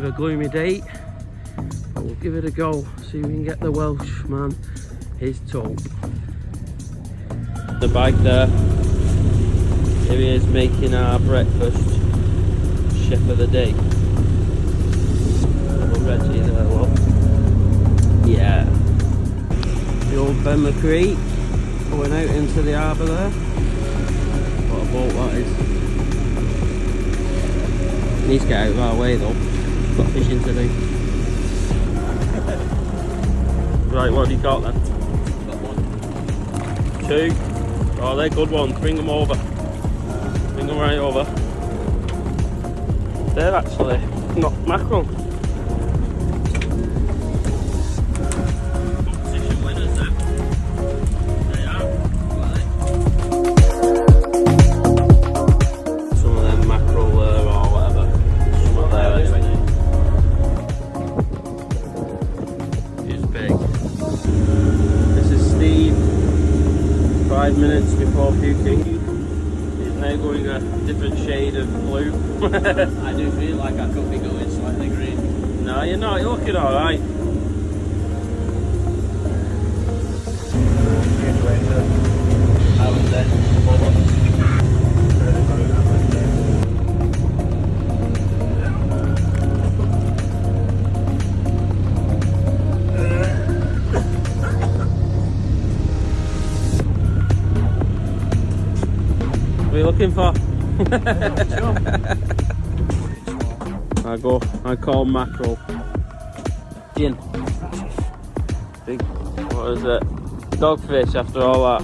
of a gloomy date, but we'll give it a go, see if we can get the Welshman his Tope. The bike there, here he is making our breakfast, chef of the day. Little Reggie there, well, yeah. The old Ben Mackerel going out into the harbour there. What a boat that is. Needs to get out of our way though. Got fishing to do. Right, what have you got then? Got one. Two. Oh, they're good ones. Bring them over. Bring them right over. They're actually not mackerel. Competition winners then. They are. Some of them mackerel there or whatever. Some of there anyway. It's big. This is Steve. 5 minutes before puking. He's now going a different shade of blue. I do feel like I could be going slightly green. No, you're not. You're looking alright. I was there. What are you looking for? I call mackerel. Gin. Big, what is it? Dogfish after all that.